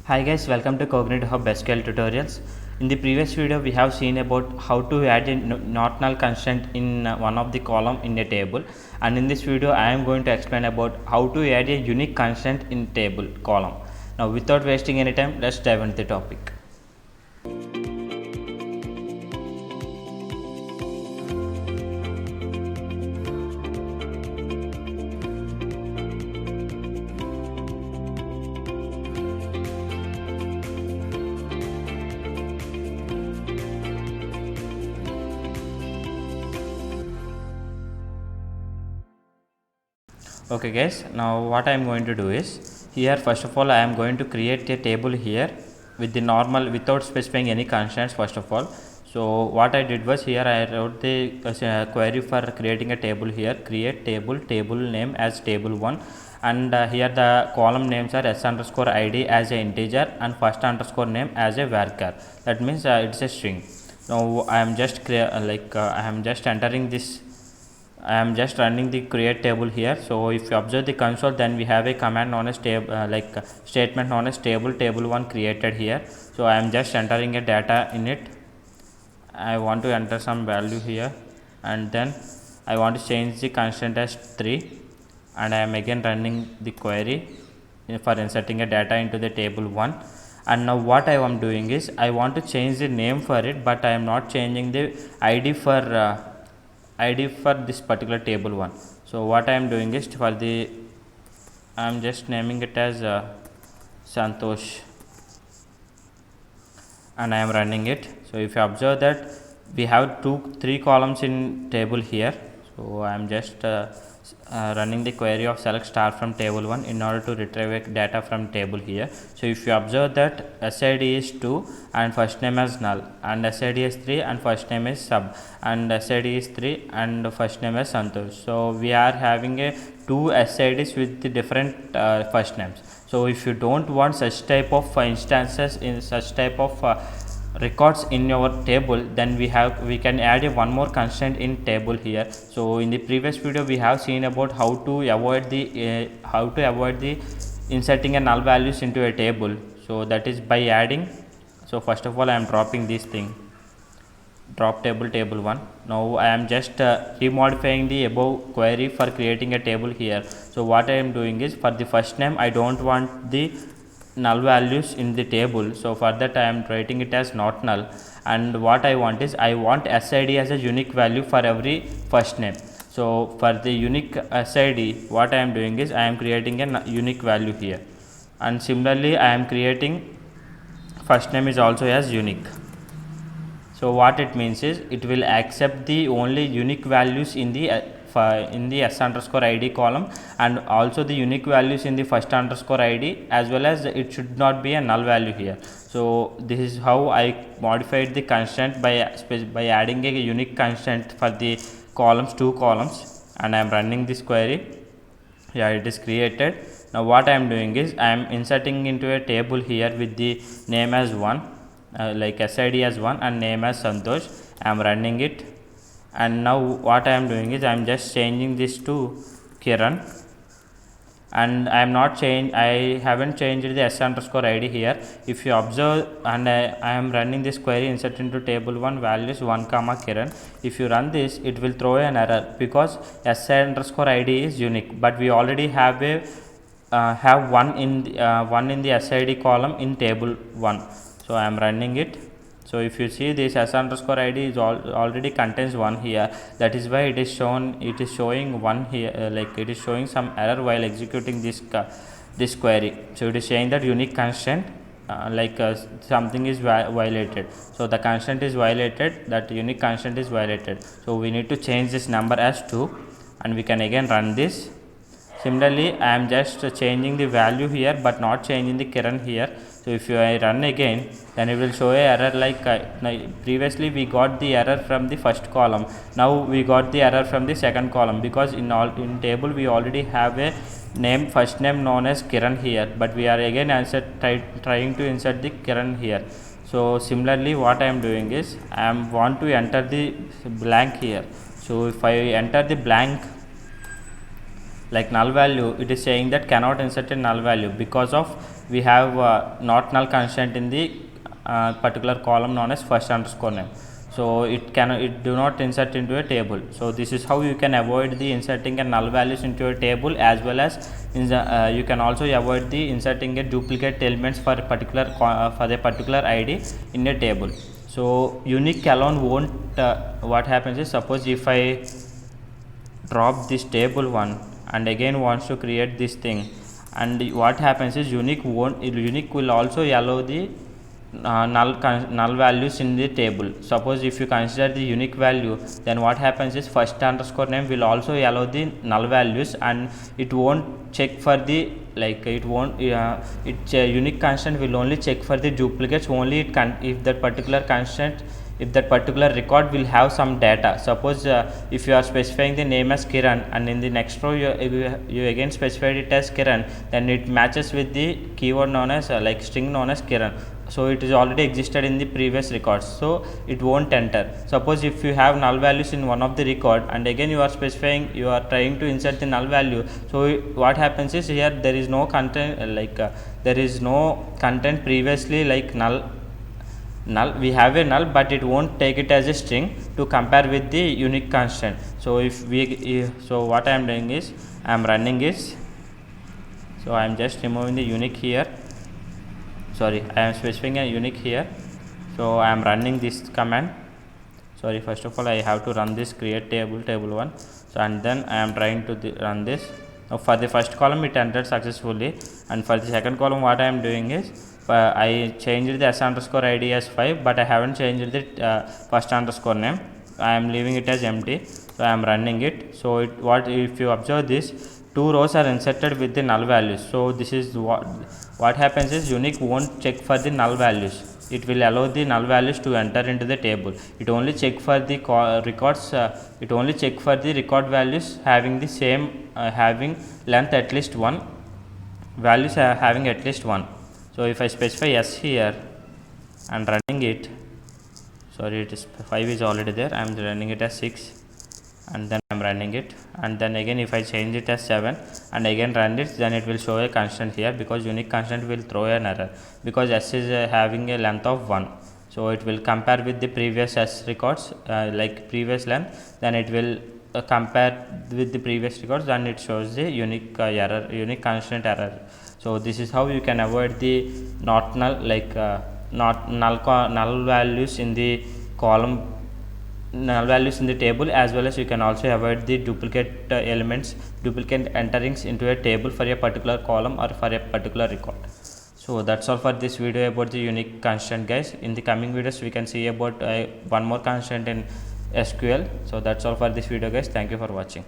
Hi guys, welcome to Cognitive Hub SQL tutorials. In the previous video, we have seen about how to add a not null constant in one of the column in a table, and in this video, I am going to explain about how to add a unique constant in table column. Now, without wasting any time, let's dive into the topic. Okay guys, now what I am going to do is, here first of all I am going to create a table here with the normal without specifying any constants first of all. So what I did was, here I wrote the query for creating a table here, create table name as table1, and here the column names are s underscore id as a integer and first underscore name as a varchar. That means it's a string. Now I am just entering this. I am just running the create table here. So if you observe the console, then we have a command known as statement known as table1 created here. So I am just entering a data in it. I want to enter some value here, and then I want to change the constant as 3, and I am again running the query for inserting a data into the table 1. And now what I am doing is, I want to change the name for it, but I am not changing the id for this particular table 1. So what I am doing is, I am just naming it as Santosh, and I am running it. So if you observe that we have 3 columns in table here, so I am just running the query of select star from table 1 in order to retrieve data from table here. So if you observe that SID is 2 and first name as null, and SID is 3 and first name is sub, and SID is 3 and first name is Santosh. So we are having a 2 SIDs with the different first names. So if you don't want such type of instances in such type of records in your table, then we can add one more constant in table here. So in the previous video we have seen about how to avoid the inserting a null values into a table. So that is by adding. So first of all I am dropping this thing, drop table1. Now I am just remodifying the above query for creating a table here. So what I am doing is, for the first name I don't want the null values in the table, so for that I am writing it as not null. And what I want is, I want SID as a unique value for every first name. So for the unique SID, what I am doing is, I am creating a unique value here, and similarly I am creating first name is also as unique. So what it means is, it will accept the only unique values in the s underscore id column, and also the unique values in the first underscore id, as well as it should not be a null value here. So this is how I modified the constant by adding a unique constant for the columns, 2 columns, and I am running this query. Yeah, it is created. Now what I am doing is, I am inserting into a table here with the name as 1, like SID as 1 and name as Santosh. I am running it, and now what I am doing is, I am just changing this to Kiran, and I haven't changed the s underscore id here. If you observe, and I am running this query insert into table 1 values 1 comma Kiran. If you run this, it will throw an error because s underscore id is unique, but we already have one in the SID column in table 1. So I am running it. So if you see, this s underscore id is already contains 1 here. That is why it is showing 1 here, it is showing some error while executing this query. So it is saying that unique constant, something is violated. So the constant is violated, that unique constant is violated. So we need to change this number as 2, and we can again run this. Similarly, I am just changing the value here, but not changing the Kiran here. So if I run again, then it will show a error previously we got the error from the first column. Now we got the error from the second column, because in table we already have a first name known as Kiran here, but we are again trying to insert the Kiran here. So similarly, what I am doing is, I want to enter the blank here. So if I enter the blank like null value, it is saying that cannot insert a null value because of we have not null constant in the particular column known as first underscore name. So it do not insert into a table. So this is how you can avoid the inserting a null values into a table, as well as you can also avoid the inserting a duplicate elements for a particular ID in a table. So unique alone won't what happens is, suppose if I drop this table 1 and again wants to create this thing, and what happens is unique will also allow the null values in the table. Suppose if you consider the unique value, then what happens is first underscore name will also allow the null values, and it won't check for the unique constant will only check for the duplicates only. If that particular record will have some data. Suppose if you are specifying the name as Kiran, and in the next row you again specified it as Kiran, then it matches with the keyword known as string known as Kiran. So it is already existed in the previous records, so it won't enter. Suppose if you have null values in one of the record, and again you are trying to insert the null value, so what happens is, here there is no content there is no content previously null. We have a null, but it won't take it as a string to compare with the unique constant. So so what I am doing is, I am running it. So I am just removing the unique here. I am specifying a unique here. So I am running this command. First of all I have to run this create table 1. So and then I am trying to run this. Now for the first column it entered successfully, and for the second column what I am doing is, I changed the s underscore id as 5, but I haven't changed the first underscore name. I am leaving it as empty. So I am running it. So if you observe this, 2 rows are inserted with the null values. So this is what happens is, unique won't check for the null values. It will allow the null values to enter into the table. It only check for the records. It only check for the record values having the same having length at least 1, values having at least 1. So if I specify s here and running it, it is 5 is already there. I am running it as 6, and then I am running it, and then again if I change it as 7 and again run it, then it will show a constant here, because unique constant will throw an error, because s is having a length of 1. So it will compare with the previous s records previous length, then it will compare with the previous records, and it shows the unique constant error. So this is how you can avoid the not null null values in the column, null values in the table, as well as you can also avoid the duplicate duplicate enterings into a table for a particular column or for a particular record. So that's all for this video about the unique constant, guys. In the coming videos we can see about one more constant in SQL. So that's all for this video, guys. Thank you for watching.